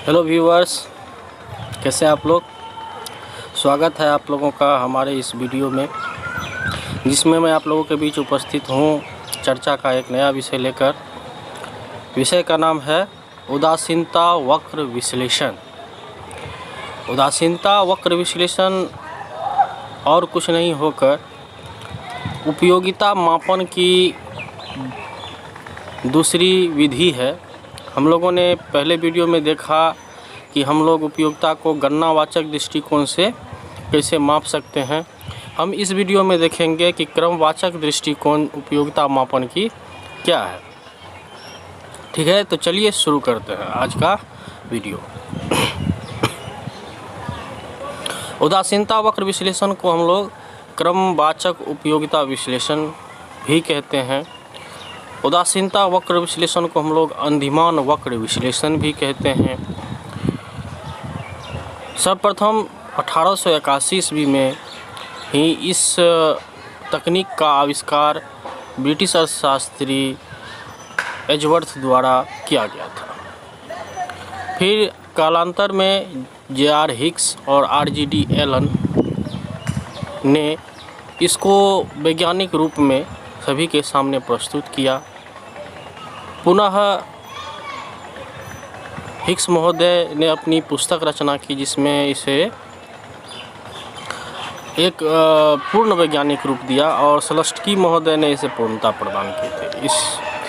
Hello viewers, कैसे हैं आप लोग। स्वागत है आप लोगों का हमारे इस वीडियो में, जिसमें मैं आप लोगों के बीच उपस्थित हूँ चर्चा का एक नया विषय लेकर। विषय का नाम है उदासीनता वक्र विश्लेषण। उदासीनता वक्र विश्लेषण और कुछ नहीं होकर उपयोगिता मापन की दूसरी विधि है। हम लोगों ने पहले वीडियो में देखा कि हम लोग उपयोगिता को गणनावाचक दृष्टिकोण से कैसे माप सकते हैं। हम इस वीडियो में देखेंगे कि क्रमवाचक दृष्टिकोण उपयोगिता मापन की क्या है। ठीक है, तो चलिए शुरू करते हैं आज का वीडियो। उदासीनता वक्र विश्लेषण को हम लोग क्रमवाचक उपयोगिता विश्लेषण भी कहते हैं। उदासीनता वक्र विश्लेषण को हम लोग अंधिमान वक्र विश्लेषण भी कहते हैं। सर्वप्रथम 1881 ईस्वी में ही इस तकनीक का आविष्कार ब्रिटिश अर्थशास्त्री एजवर्थ द्वारा किया गया था। फिर कालांतर में J.R. हिक्स और R.G.D. एलन ने इसको वैज्ञानिक रूप में सभी के सामने प्रस्तुत किया। पुनः हिक्स महोदय ने अपनी पुस्तक रचना की, जिसमें इसे एक पूर्ण वैज्ञानिक रूप दिया, और सलस्टकी महोदय ने इसे पूर्णता प्रदान की थी इस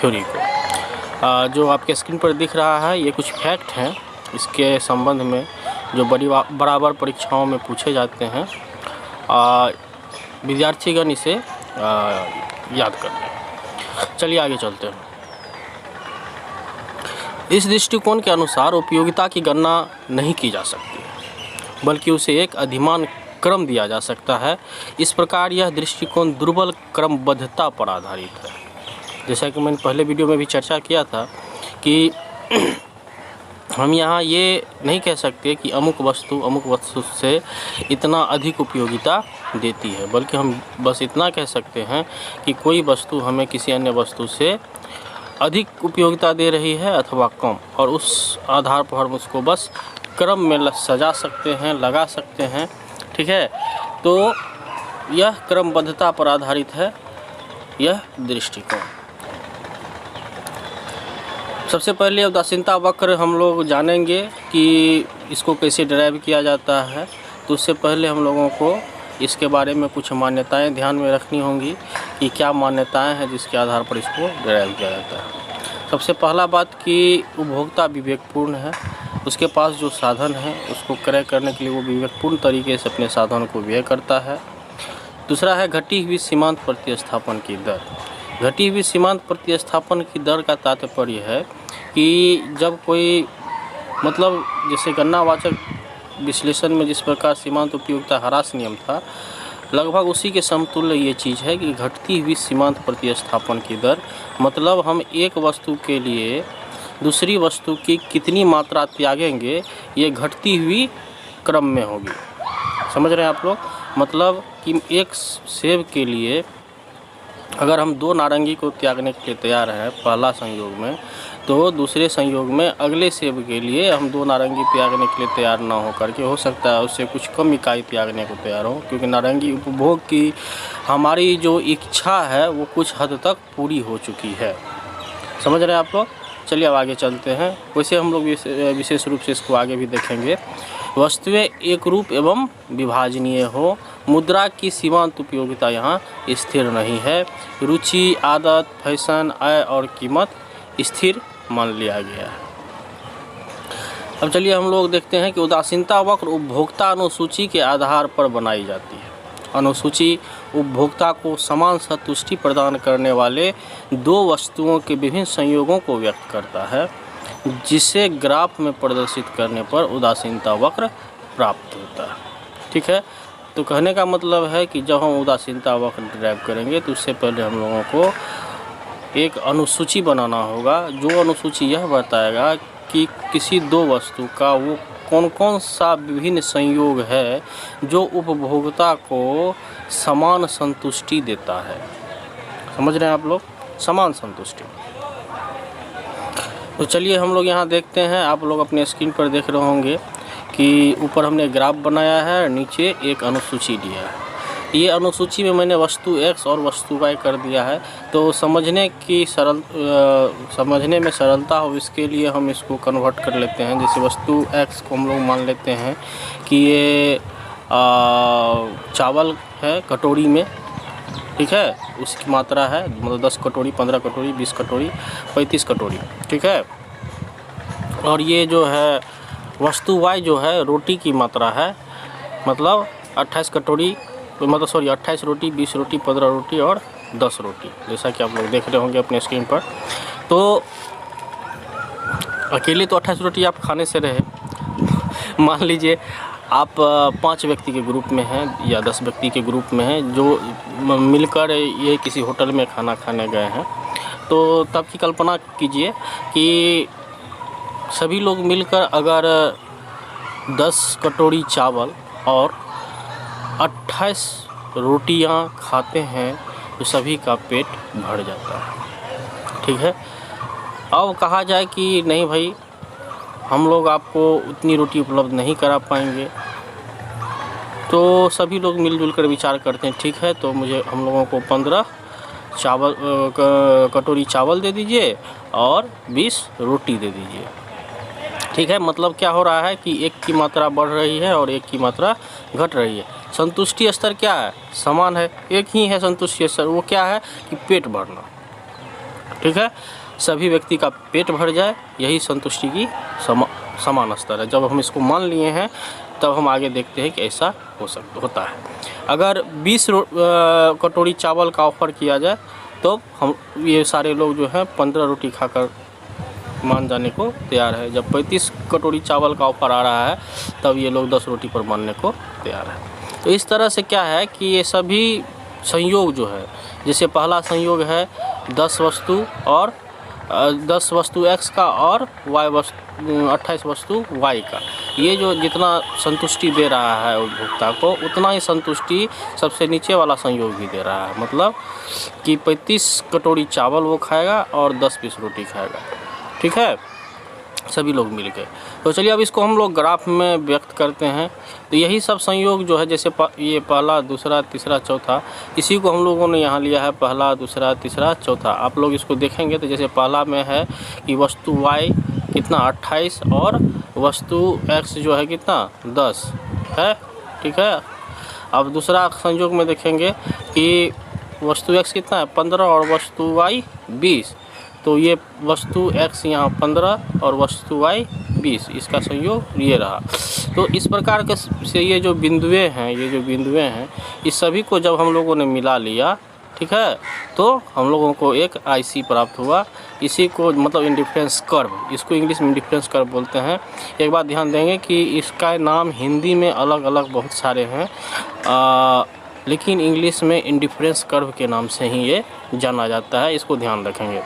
थ्योरी को। जो आपके स्क्रीन पर दिख रहा है ये कुछ फैक्ट हैं इसके संबंध में, जो बराबर परीक्षाओं में पूछे जाते हैं। विद्यार्थीगण इसे याद कर लें। चलिए आगे चलते हैं। इस दृष्टिकोण के अनुसार उपयोगिता की गणना नहीं की जा सकती, बल्कि उसे एक अधिमान क्रम दिया जा सकता है। इस प्रकार यह दृष्टिकोण दुर्बल क्रमबद्धता पर आधारित है। जैसा कि मैंने पहले वीडियो में भी चर्चा किया था कि हम यहाँ ये नहीं कह सकते कि अमुक वस्तु से इतना अधिक उपयोगिता देती है, बल्कि हम बस इतना कह सकते हैं कि कोई वस्तु हमें किसी अन्य वस्तु से अधिक उपयोगिता दे रही है अथवा कम, और उस आधार पर हम उसको बस क्रम में सजा सकते हैं, लगा सकते हैं। ठीक है, तो यह क्रमबद्धता पर आधारित है यह दृष्टिकोण। सबसे पहले उदासीनता वक्र हम लोग जानेंगे कि इसको कैसे डिराइव किया जाता है। तो उससे पहले हम लोगों को इसके बारे में कुछ मान्यताएं ध्यान में रखनी होंगी कि क्या मान्यताएं हैं जिसके आधार पर इसको डिराइव किया जाता है। सबसे पहला बात कि उपभोक्ता विवेकपूर्ण है, उसके पास जो साधन है उसको क्रय करने के लिए वो विवेकपूर्ण तरीके से अपने साधन को व्यय करता है। दूसरा है घटी हुई सीमांत प्रतिस्थापन की दर। घटी हुई सीमांत प्रतिस्थापन की दर का तात्पर्य है कि जब कोई जैसे गणनावाचक विश्लेषण में जिस प्रकार सीमांत उपयोगिता ह्रास नियम था, लगभग उसी के समतुल्य ये चीज़ है कि घटती हुई सीमांत प्रतिस्थापन की दर, मतलब हम एक वस्तु के लिए दूसरी वस्तु की कितनी मात्रा त्यागेंगे ये घटती हुई क्रम में होगी। समझ रहे हैं आप लोग। मतलब कि एक सेब के लिए अगर हम 2 नारंगी को त्यागने के लिए तैयार हैं पहला संयोग में, तो दूसरे संयोग में अगले सेब के लिए हम 2 नारंगी त्यागने के लिए तैयार ना हो करके हो सकता है उससे कुछ कम इकाई त्यागने को तैयार हो, क्योंकि नारंगी उपभोग की हमारी जो इच्छा है वो कुछ हद तक पूरी हो चुकी है। समझ रहे हैं आप लोग। चलिए अब आगे चलते हैं। वैसे हम लोग विशेष रूप से इसको आगे भी देखेंगे। वस्तुएं एक रूप एवं विभाजनीय हो। मुद्रा की सीमांत उपयोगिता यहाँ स्थिर नहीं है। रुचि, आदत, फैशन, आय और कीमत स्थिर मान लिया गया है। अब चलिए हम लोग देखते हैं कि उदासीनता वक्र उपभोक्ता अनुसूची के आधार पर बनाई जाती है। अनुसूची उपभोक्ता को समान संतुष्टि प्रदान करने वाले 2 वस्तुओं के विभिन्न संयोगों को व्यक्त करता है, जिसे ग्राफ में प्रदर्शित करने पर उदासीनता वक्र प्राप्त होता है। ठीक है, तो कहने का मतलब है कि जब हम उदासीनता वक्र डिराइव करेंगे तो उससे पहले हम लोगों को एक अनुसूची बनाना होगा। जो अनुसूची यह बताएगा कि किसी 2 वस्तु का वो कौन कौन सा विभिन्न संयोग है जो उपभोक्ता को समान संतुष्टि देता है। समझ रहे हैं आप लोग, समान संतुष्टि। तो चलिए हम लोग यहाँ देखते हैं, आप लोग अपने स्क्रीन पर देख रहे होंगे कि ऊपर हमने ग्राफ बनाया है, नीचे एक अनुसूची दिया है। ये अनुसूची में मैंने वस्तु x और वस्तु y कर दिया है। तो समझने में सरलता हो इसके लिए हम इसको कन्वर्ट कर लेते हैं। जैसे वस्तु x को हम लोग मान लेते हैं कि ये चावल है कटोरी में, ठीक है, उसकी मात्रा है मतलब 10 कटोरी, 15 कटोरी, 20 कटोरी, 35 कटोरी, ठीक है। और ये जो है वस्तु y जो है रोटी की मात्रा है, मतलब 28 कटोरी, मतलब सॉरी 28 रोटी, 20 रोटी, 15 रोटी और 10 रोटी, जैसा कि आप लोग देख रहे होंगे अपने स्क्रीन पर। तो अकेले तो 28 रोटी आप खाने से रहे, मान लीजिए आप 5 व्यक्ति के ग्रुप में हैं या 10 व्यक्ति के ग्रुप में हैं जो मिलकर ये किसी होटल में खाना खाने गए हैं। तो तब की कल्पना कीजिए कि सभी लोग मिलकर अगर 10 कटोरी चावल और 28 रोटियां खाते हैं तो सभी का पेट भर जाता है, ठीक है। अब कहा जाए कि नहीं भाई, हम लोग आपको उतनी रोटी उपलब्ध नहीं करा पाएंगे, तो सभी लोग मिलजुल कर विचार करते हैं, ठीक है तो हम लोगों को 15 कटोरी चावल दे दीजिए और 20 रोटी दे दीजिए, ठीक है। मतलब क्या हो रहा है कि एक की मात्रा बढ़ रही है और एक की मात्रा घट रही है। संतुष्टि स्तर क्या है? समान है, एक ही है संतुष्टि स्तर, वो क्या है कि पेट भरना, ठीक है। सभी व्यक्ति का पेट भर जाए, यही संतुष्टि की समान स्तर है। जब हम इसको मान लिए हैं तब हम आगे देखते हैं कि ऐसा होता है। अगर 20 कटोरी चावल का ऑफ़र किया जाए तो हम ये सारे लोग जो हैं 15 रोटी खाकर मान जाने को तैयार है। जब 35 कटोरी चावल का ऑफ़र आ रहा है तब ये लोग 10 रोटी पर मानने को तैयार है। तो इस तरह से क्या है कि ये सभी संयोग जो है, जैसे पहला संयोग है 10 वस्तु और 10 वस्तु x का और 28 वस्तु y का, ये जो जितना संतुष्टि दे रहा है उपभोक्ता को उतना ही संतुष्टि सबसे नीचे वाला संयोग भी दे रहा है। मतलब कि 35 कटोरी चावल वो खाएगा और 10 पीस रोटी खाएगा, ठीक है, सभी लोग मिलकर। तो चलिए अब इसको हम लोग ग्राफ में व्यक्त करते हैं। तो यही सब संयोग जो है, जैसे ये पहला, दूसरा, तीसरा, चौथा, इसी को हम लोगों ने यहाँ लिया है, पहला, दूसरा, तीसरा, चौथा। आप लोग इसको देखेंगे तो जैसे पहला में है कि वस्तु y कितना 28 और वस्तु x जो है कितना 10 है, ठीक है। अब दूसरा संयोग में देखेंगे कि वस्तु x कितना है 15 और वस्तु y 20। तो ये वस्तु x यहाँ 15 और वस्तु y 20, इसका संयोग ये रहा। तो इस प्रकार के से ये जो बिंदुएं हैं, इस सभी को जब हम लोगों ने मिला लिया, ठीक है, तो हम लोगों को एक IC प्राप्त हुआ। इसी को मतलब इंडिफरेंस कर्व, इसको इंग्लिश में इंडिफरेंस कर्व बोलते हैं। एक बात ध्यान देंगे कि इसका नाम हिंदी में अलग अलग बहुत सारे हैं, लेकिन इंग्लिश में इंडिफरेंस कर्व के नाम से ही ये जाना जाता है, इसको ध्यान रखेंगे।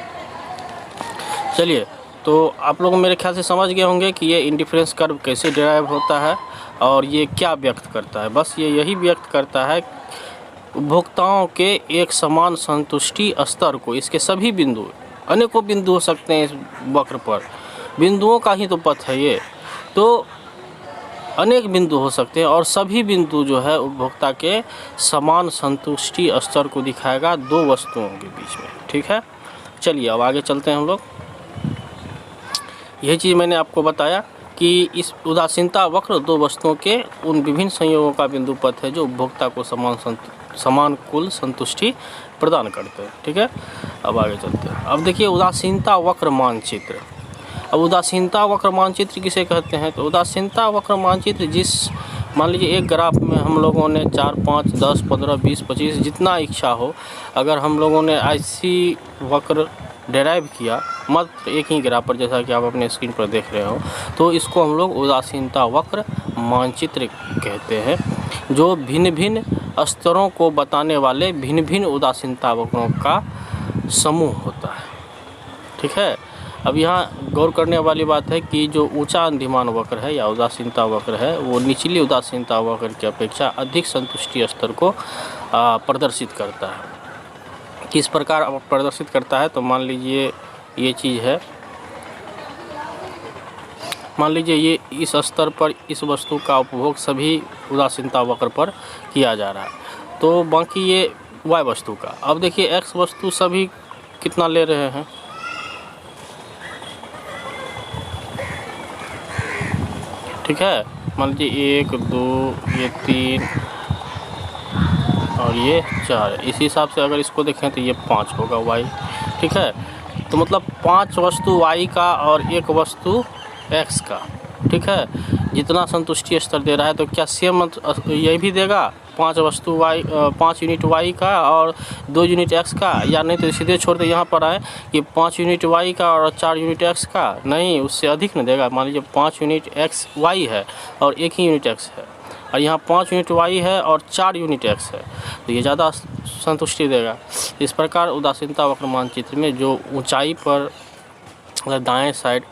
चलिए, तो आप लोग मेरे ख्याल से समझ गए होंगे कि ये इंडिफरेंस कर्व कैसे डिराइव होता है और ये क्या व्यक्त करता है। बस ये यही व्यक्त करता है उपभोक्ताओं के एक समान संतुष्टि स्तर को। इसके सभी बिंदु, अनेकों बिंदु हो सकते हैं इस वक्र पर, बिंदुओं का ही तो पथ है ये, तो अनेक बिंदु हो सकते हैं और सभी बिंदु जो है उपभोक्ता के समान संतुष्टि स्तर को दिखाएगा दो वस्तुओं के बीच में, ठीक है। चलिए अब आगे चलते हैं हम लोग। यही चीज़ मैंने आपको बताया कि इस उदासीनता वक्र दो वस्तुओं के उन विभिन्न संयोगों का बिंदु पथ है जो उपभोक्ता को समान कुल संतुष्टि प्रदान करते हैं, ठीक है। अब आगे चलते हैं। अब देखिए उदासीनता वक्र मानचित्र। अब उदासीनता वक्र मानचित्र किसे कहते हैं? तो उदासीनता वक्र मानचित्र मान लीजिए एक ग्राफ में हम लोगों ने 4, 5, 10, 15, 20, 25 जितना इच्छा हो, अगर हम लोगों ने IC वक्र डेराइव किया मात्र एक ही ग्राफ पर, जैसा कि आप अपने स्क्रीन पर देख रहे हो, तो इसको हम लोग उदासीनता वक्र मानचित्र कहते हैं, जो भिन्न भिन्न स्तरों को बताने वाले भिन्न भिन्न उदासीनता वक्रों का समूह होता है, ठीक है। अब यहाँ गौर करने वाली बात है कि जो ऊंचा अंधिमान वक्र है या उदासीनता वक्र है, वो निचली उदासीनता वक्र की अपेक्षा अधिक संतुष्टि स्तर को प्रदर्शित करता है। किस प्रकार प्रदर्शित करता है? तो मान लीजिए ये चीज़ है, मान लीजिए ये इस स्तर पर इस वस्तु का उपभोग सभी उदासीनता वक्र पर किया जा रहा है, तो बाकी ये y वस्तु का। अब देखिए x वस्तु सभी कितना ले रहे हैं, ठीक है। मान लीजिए 1 2 ये 3 और ये 4, इसी हिसाब से अगर इसको देखें तो ये 5 होगा y, ठीक है। तो मतलब 5 वस्तु y का और 1 वस्तु x का, ठीक है। जितना संतुष्टि स्तर दे रहा है तो क्या सेम यही भी देगा 5 वस्तु y 5 यूनिट y का और 2 यूनिट x का, या नहीं तो सीधे छोड़ दे यहाँ पर आए कि 5 यूनिट y का और 4 यूनिट x का, नहीं उससे अधिक नहीं देगा। मान लीजिए 5 यूनिट x y है और 1 ही यूनिट x है, और यहाँ 5 यूनिट y है और 4 यूनिट x है, तो ये ज़्यादा संतुष्टि देगा। इस प्रकार उदासीनता वक्र मानचित्र में जो ऊंचाई पर दाएं साइड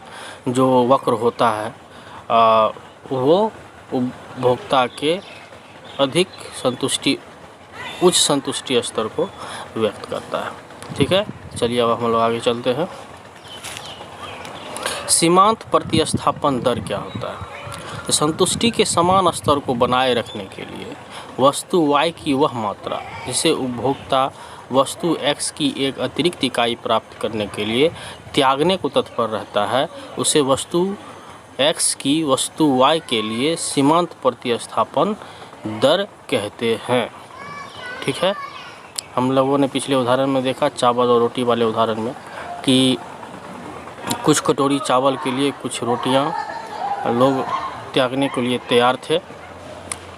जो वक्र होता है वो उपभोक्ता के अधिक संतुष्टि उच्च संतुष्टि स्तर को व्यक्त करता है, ठीक है। चलिए अब हम लोग आगे चलते हैं। सीमांत प्रतिस्थापन दर क्या होता है? संतुष्टि के समान स्तर को बनाए रखने के लिए वस्तु y की वह मात्रा जिसे उपभोक्ता वस्तु x की एक अतिरिक्त इकाई प्राप्त करने के लिए त्यागने को तत्पर रहता है, उसे वस्तु x की वस्तु y के लिए सीमांत प्रतिस्थापन दर कहते हैं, ठीक है। हम लोगों ने पिछले उदाहरण में देखा चावल और रोटी वाले उदाहरण में कि कुछ कटोरी चावल के लिए कुछ रोटियां लोग त्यागने के लिए तैयार थे।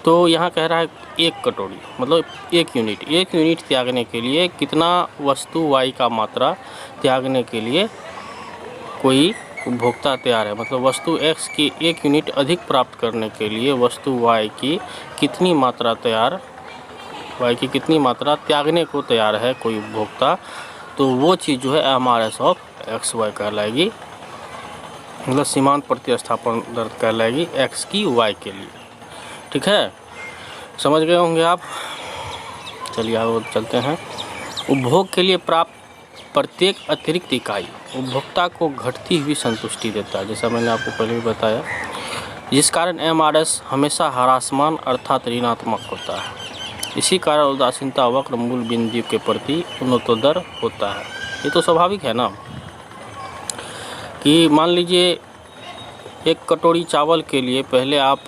तो यहाँ कह रहा है 1 कटोरी मतलब 1 यूनिट त्यागने के लिए कितना वस्तु y का मात्रा त्यागने के लिए कोई उपभोक्ता तैयार है। मतलब वस्तु x की 1 यूनिट अधिक प्राप्त करने के लिए वस्तु y की कितनी मात्रा त्यागने को तैयार है कोई उपभोक्ता, तो वो चीज़ जो है MRS ऑफ XY कहलाएगी, मतलब सीमांत प्रतिस्थापन दर कहलाएगी x की y के लिए, ठीक है। समझ गए होंगे आप। चलिए आगे चलते हैं। उपभोग के लिए प्राप्त प्रत्येक अतिरिक्त इकाई उपभोक्ता को घटती हुई संतुष्टि देता है, जैसा मैंने आपको पहले भी बताया, जिस कारण MRS हमेशा ह्रासमान अर्थात ऋणात्मक होता है। इसी कारण उदासीनता वक्र मूल बिंदु के प्रति उन्नतोदर होता है। ये तो स्वाभाविक है ना कि मान लीजिए 1 कटोरी चावल के लिए पहले आप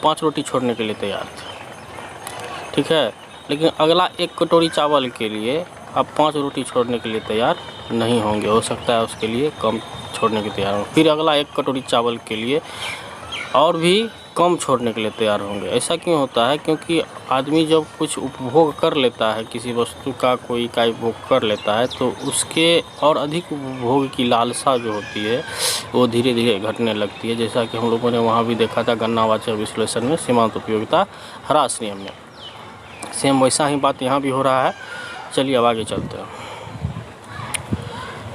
5 रोटी छोड़ने के लिए तैयार थे, ठीक है। लेकिन अगला 1 कटोरी चावल के लिए आप 5 रोटी छोड़ने के लिए तैयार नहीं होंगे, हो सकता है उसके लिए कम छोड़ने के तैयार हों। फिर अगला 1 कटोरी चावल के लिए और भी कम छोड़ने के लिए तैयार होंगे। ऐसा क्यों होता है? क्योंकि आदमी जब कुछ उपभोग कर लेता है, किसी वस्तु का कोई इकाई उपभोग कर लेता है, तो उसके और अधिक उपभोग की लालसा जो होती है वो धीरे धीरे घटने लगती है। जैसा कि हम लोगों ने वहाँ भी देखा था गणनावाचक विश्लेषण में सीमांत उपयोगिता ह्रास नियम में, सेम वैसा ही बात यहाँ भी हो रहा है। चलिए अब आगे चलते हैं।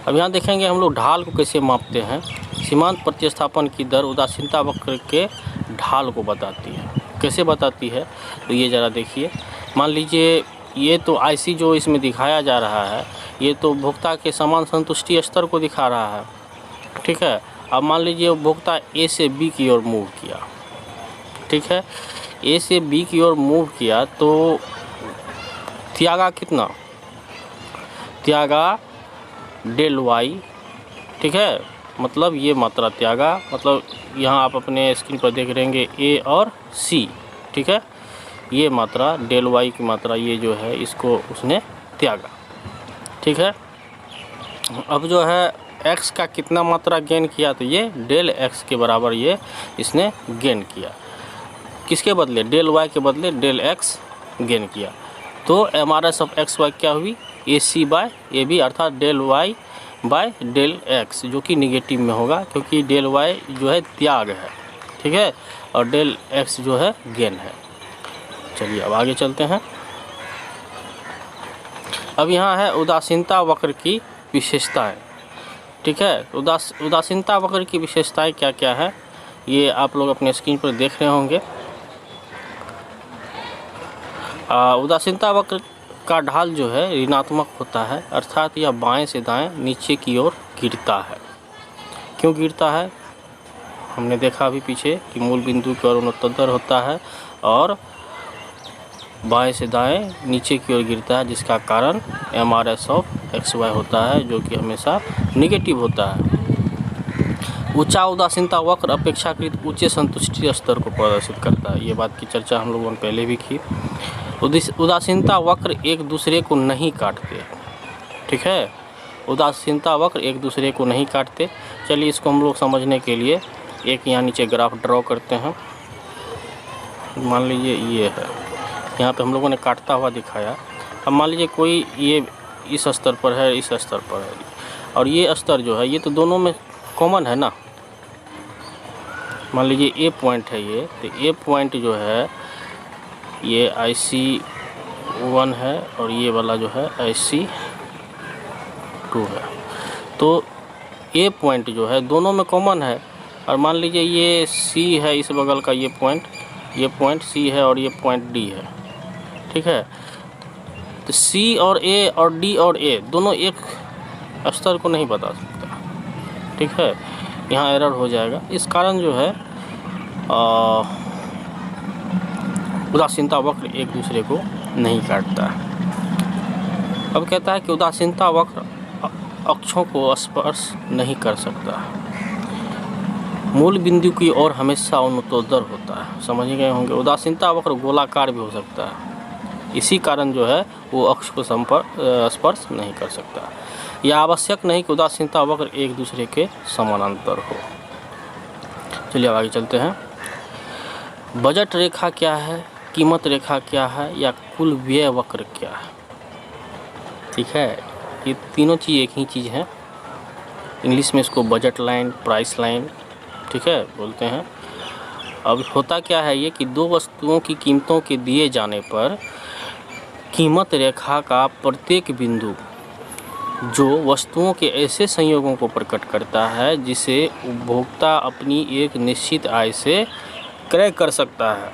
अब यहाँ देखेंगे हम लोग ढाल को कैसे मापते हैं। सीमांत प्रतिस्थापन की दर उदासीनता वक्र के ढाल को बताती है। कैसे बताती है तो ये ज़रा देखिए। मान लीजिए ये तो IC जो इसमें दिखाया जा रहा है ये तो उपभोक्ता के समान संतुष्टि स्तर को दिखा रहा है, ठीक है। अब मान लीजिए उपभोक्ता A से B की ओर मूव किया, ठीक है। A से B की ओर मूव किया तो त्यागा कितना? त्यागा डेल y, ठीक है। मतलब ये मात्रा त्यागा, मतलब यहाँ आप अपने स्क्रीन पर देख रहेंगे A और C, ठीक है। ये मात्रा डेल y की मात्रा ये जो है इसको उसने त्यागा, ठीक है। अब जो है x का कितना मात्रा गेन किया तो ये डेल x के बराबर ये इसने गेन किया। किसके बदले? डेल y के बदले डेल x गेन किया। तो MRS ऑफ XY क्या हुई? AC बाय AB अर्थात del y by del x, जो कि निगेटिव में होगा क्योंकि डेल y जो है त्याग है, ठीक है, और डेल x जो है गेन है। चलिए अब आगे चलते हैं। अब यहाँ है उदासीनता वक्र की विशेषताएं, ठीक है। उदासीनता वक्र की विशेषताएं क्या क्या है ये आप लोग अपने स्क्रीन पर देख रहे होंगे। उदासीनता वक्र का ढाल जो है ऋणात्मक होता है, अर्थात यह बाएं से दाएं नीचे की ओर गिरता है। क्यों गिरता है? हमने देखा अभी पीछे कि मूल बिंदु की ओर उन्नतोत्तर होता है और बाएं से दाएं नीचे की ओर गिरता है, जिसका कारण MRS ऑफ XY होता है, जो कि हमेशा निगेटिव होता है। ऊंचा उदासीनता वक्र अपेक्षाकृत ऊंचे संतुष्टि स्तर को प्रदर्शित करता है। ये बात की चर्चा हम लोगों ने पहले भी की। उदासीनता वक्र एक दूसरे को नहीं काटते, ठीक है, उदासीनता वक्र एक दूसरे को नहीं काटते। चलिए इसको हम लोग समझने के लिए एक यहाँ नीचे ग्राफ ड्रॉ करते हैं। मान लीजिए ये है, यहाँ पे हम लोगों ने काटता हुआ दिखाया। अब मान लीजिए कोई ये इस स्तर पर है, इस स्तर पर है, और ये स्तर जो है ये तो दोनों में कॉमन है ना। मान लीजिए A पॉइंट है ये, तो A पॉइंट जो है ये IC1 है और ये वाला जो है IC2 है। तो A पॉइंट जो है दोनों में कॉमन है। और मान लीजिए ये C है, इस बगल का ये पॉइंट C है और ये पॉइंट D है, ठीक है। तो C और A और D और A दोनों एक स्तर को नहीं बता सकता, ठीक है, यहाँ एरर हो जाएगा। इस कारण जो है उदासीनता वक्र एक दूसरे को नहीं काटता। अब कहता है कि उदासीनता वक्र अक्षों को स्पर्श नहीं कर सकता, मूल बिंदु की ओर हमेशा उन्नतोत्तर होता है। समझ गए होंगे। उदासीनता वक्र गोलाकार भी हो सकता है, इसी कारण जो है वो अक्ष को स्पर्श नहीं कर सकता। यह आवश्यक नहीं कि उदासीनता वक्र एक दूसरे के समानांतर हो। चलिए अब आगे चलते हैं। बजट रेखा क्या है, कीमत रेखा क्या है, या कुल व्यय वक्र क्या है, ठीक है। ये तीनों चीज़ एक ही चीज़ है। इंग्लिश में इसको बजट लाइन, प्राइस लाइन, ठीक है, बोलते हैं। अब होता क्या है ये कि दो वस्तुओं की कीमतों के दिए जाने पर कीमत रेखा का प्रत्येक बिंदु जो वस्तुओं के ऐसे संयोगों को प्रकट करता है जिसे उपभोक्ता अपनी एक निश्चित आय से क्रय कर सकता है,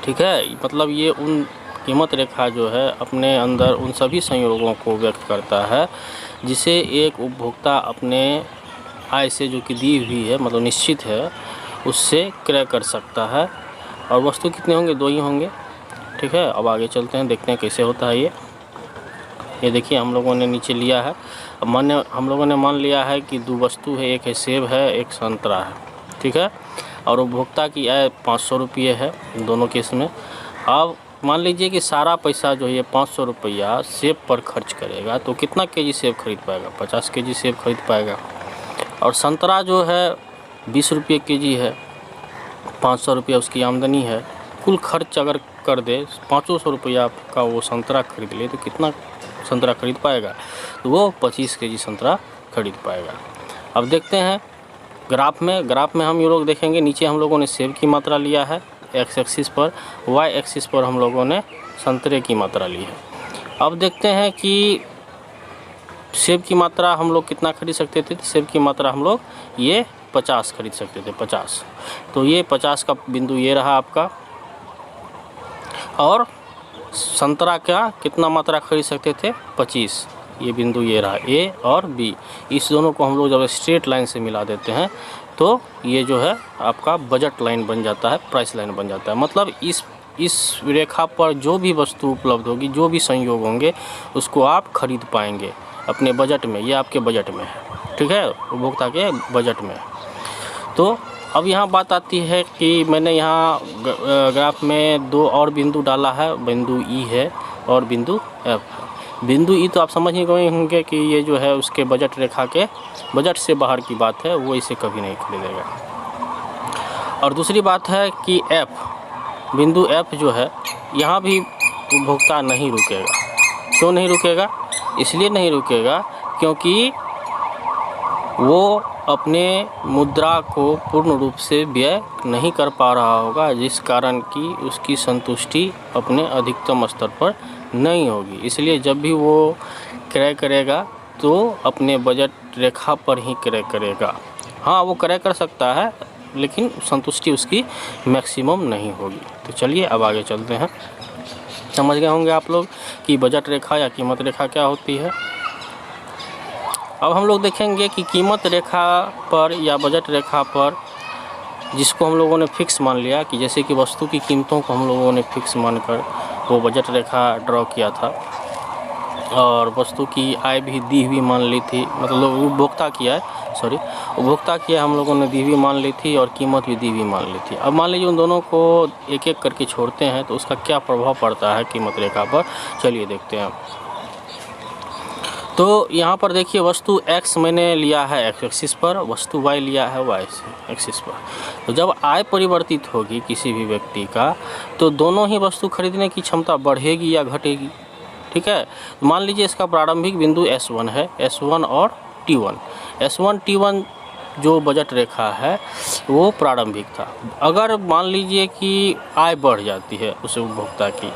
ठीक है। मतलब ये उन कीमत रेखा जो है अपने अंदर उन सभी संयोगों को व्यक्त करता है जिसे एक उपभोक्ता अपने आय से, जो कि दी हुई है, मतलब निश्चित है, उससे क्रय कर सकता है। और वस्तु कितने होंगे? दो ही होंगे, ठीक है। अब आगे चलते हैं, देखते हैं कैसे होता है ये देखिए हम लोगों ने नीचे लिया है। अब हम लोगों ने मान लिया है कि दो वस्तु है, एक है सेब है, एक संतरा है, ठीक है। और उपभोक्ता की आय 500 रुपये है दोनों केस में। अब मान लीजिए कि सारा पैसा जो है 500 रुपया सेब पर खर्च करेगा तो कितना केजी सेब खरीद पाएगा? 50 केजी सेब खरीद पाएगा। और संतरा जो है 20 रुपये केजी है, 500 रुपया उसकी आमदनी है। कुल खर्च अगर कर दे 500 रुपया का वो संतरा खरीद ले तो कितना संतरा खरीद पाएगा? तो वो 25 केजी संतरा खरीद पाएगा। अब देखते हैं ग्राफ में हम ये लोग देखेंगे, नीचे हम लोगों ने सेब की मात्रा लिया है एक्स एक्सिस पर, वाई एक्सिस पर हम लोगों ने संतरे की मात्रा ली है। अब देखते हैं कि सेब की मात्रा हम लोग कितना खरीद सकते थे। सेब की मात्रा हम लोग ये 50 खरीद सकते थे, 50। तो ये 50 का बिंदु ये रहा आपका। और संतरा का कितना मात्रा खरीद सकते थे? 25। ये बिंदु ये रहा ए और बी। इस दोनों को हम लोग जब स्ट्रेट लाइन से मिला देते हैं तो ये जो है आपका बजट लाइन बन जाता है, प्राइस लाइन बन जाता है। मतलब इस रेखा पर जो भी वस्तु उपलब्ध होगी, जो भी संयोग होंगे, उसको आप खरीद पाएंगे अपने बजट में। ये आपके बजट में है, ठीक है, उपभोक्ता के बजट में। तो अब यहाँ बात आती है कि मैंने यहाँ ग्राफ में दो और बिंदु डाला है, बिंदु ई है और बिंदु एफ। बिंदु ई तो आप समझ ही गए होंगे कि ये जो है उसके बजट रेखा के बजट से बाहर की बात है, वो इसे कभी नहीं खरीदेगा। और दूसरी बात है कि एफ, बिंदु एफ जो है, यहाँ भी उपभोक्ता नहीं रुकेगा। क्यों नहीं रुकेगा? इसलिए नहीं रुकेगा क्योंकि वो अपने मुद्रा को पूर्ण रूप से व्यय नहीं कर पा रहा होगा, जिस कारण कि उसकी संतुष्टि अपने अधिकतम स्तर पर नहीं होगी। इसलिए जब भी वो क्रय करेगा तो अपने बजट रेखा पर ही क्रय करेगा। हाँ, वो क्रय कर सकता है लेकिन संतुष्टि उसकी मैक्सिमम नहीं होगी। तो चलिए अब आगे चलते हैं। समझ गए होंगे आप लोग कि बजट रेखा या कीमत रेखा क्या होती है। अब हम लोग देखेंगे कि कीमत रेखा पर या बजट रेखा पर जिसको हम लोगों ने फिक्स मान लिया कि जैसे कि वस्तु की कीमतों को हम लोगों ने फिक्स मानकर वो बजट रेखा ड्रॉ किया था और वस्तु की आय भी दी हुई मान ली थी, मतलब उपभोक्ता की आय उपभोक्ता की आय हम लोगों ने दी हुई मान ली थी और कीमत भी दी हुई मान ली थी। अब मान लीजिए उन दोनों को एक एक करके छोड़ते हैं तो उसका क्या प्रभाव पड़ता है कीमत रेखा पर, चलिए देखते हैं। तो यहाँ पर देखिए वस्तु X मैंने लिया है X एक्सिस पर, वस्तु Y लिया है Y एक्सिस पर। तो जब आय परिवर्तित होगी किसी भी व्यक्ति का तो दोनों ही वस्तु खरीदने की क्षमता बढ़ेगी या घटेगी, ठीक है। मान लीजिए इसका प्रारंभिक बिंदु S1 है, S1 और T1। S1 T1 जो बजट रेखा है वो प्रारंभिक था। अगर मान लीजिए कि आय बढ़ जाती है उस उपभोक्ता की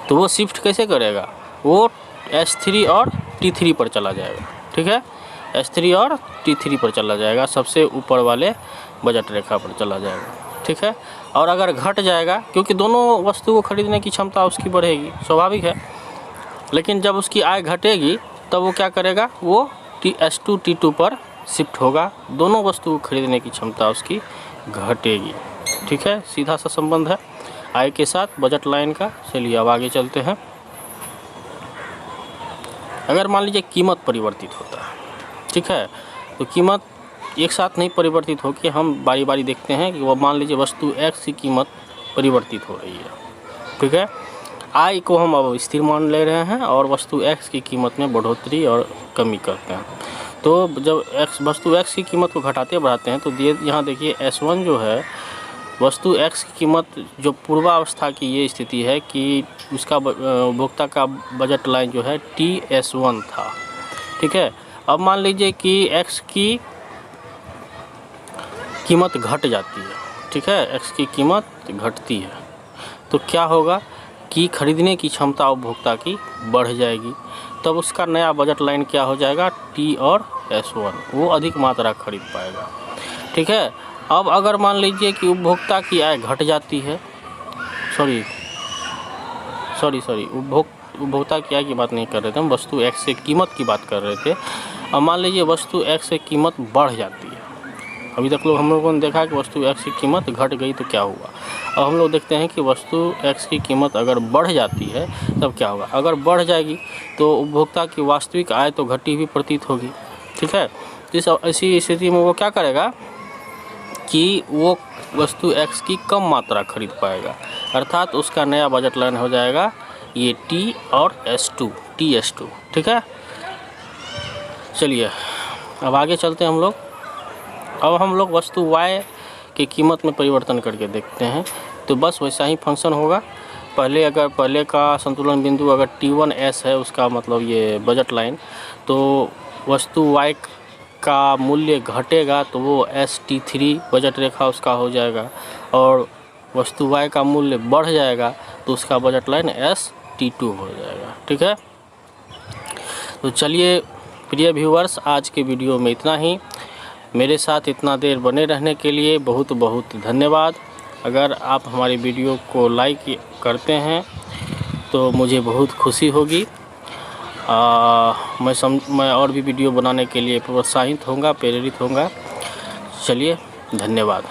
तो वो शिफ्ट कैसे करेगा, वो S3 और T3 पर चला जाएगा, ठीक है। S3 और T3 पर चला जाएगा, सबसे ऊपर वाले बजट रेखा पर चला जाएगा, ठीक है। और अगर घट जाएगा, क्योंकि दोनों वस्तु को खरीदने की क्षमता उसकी बढ़ेगी, स्वाभाविक है, लेकिन जब उसकी आय घटेगी तब वो क्या करेगा, वो S2 T2 पर शिफ्ट होगा, दोनों वस्तु को खरीदने की क्षमता उसकी घटेगी, ठीक है। सीधा सा संबंध है आय के साथ बजट लाइन का। चलिए अब आगे चलते हैं। अगर मान लीजिए कीमत परिवर्तित होता है, ठीक है, तो कीमत एक साथ नहीं परिवर्तित होकर हम बारी बारी देखते हैं कि वो मान लीजिए वस्तु X की कीमत परिवर्तित हो रही है, ठीक है। आय को हम अब स्थिर मान ले रहे हैं और वस्तु X की कीमत में बढ़ोतरी और कमी करते हैं। तो जब वस्तु X की कीमत को घटाते बढ़ाते हैं तो यहाँ देखिए S1 जो है वस्तु X की कीमत जो पूर्वावस्था की ये स्थिति है कि उसका उपभोक्ता का बजट लाइन जो है TS1 था, ठीक है। अब मान लीजिए कि X की कीमत घट जाती है, ठीक है, X की कीमत घटती है तो क्या होगा कि खरीदने की क्षमता उपभोक्ता की बढ़ जाएगी, तब उसका नया बजट लाइन क्या हो जाएगा, T और S1, वो अधिक मात्रा खरीद पाएगा, ठीक है। अब अगर मान लीजिए कि उपभोक्ता की आय घट जाती है, उपभोक्ता की आय की बात नहीं कर रहे थे हम, वस्तु X से कीमत की बात कर रहे थे। अब मान लीजिए वस्तु X से कीमत बढ़ जाती है, अभी तक हम लोगों ने देखा कि वस्तु X की कीमत घट गई तो क्या हुआ। अब हम लोग देखते हैं कि वस्तु X की कीमत अगर बढ़ जाती है तब क्या होगा। अगर बढ़ जाएगी तो उपभोक्ता की वास्तविक आय तो घटी हुई प्रतीत होगी, ठीक है। ऐसी स्थिति में वो क्या करेगा कि वो वस्तु X की कम मात्रा खरीद पाएगा, अर्थात उसका नया बजट लाइन हो जाएगा ये T और TS2, ठीक है। चलिए अब आगे चलते हैं हम लोग। अब हम लोग वस्तु Y की कीमत में परिवर्तन करके देखते हैं तो बस वैसा ही फंक्शन होगा। पहले का संतुलन बिंदु अगर T1S है, उसका मतलब ये बजट लाइन, तो वस्तु Y का मूल्य घटेगा तो वो ST3 बजट रेखा उसका हो जाएगा, और वस्तु Y का मूल्य बढ़ जाएगा तो उसका बजट लाइन ST2 हो जाएगा, ठीक है। तो चलिए प्रिय व्यूअर्स, आज के वीडियो में इतना ही। मेरे साथ इतना देर बने रहने के लिए बहुत बहुत धन्यवाद। अगर आप हमारी वीडियो को लाइक करते हैं तो मुझे बहुत खुशी होगी। मैं और भी वीडियो बनाने के लिए प्रोत्साहित होऊंगा, प्रेरित होऊंगा। चलिए धन्यवाद।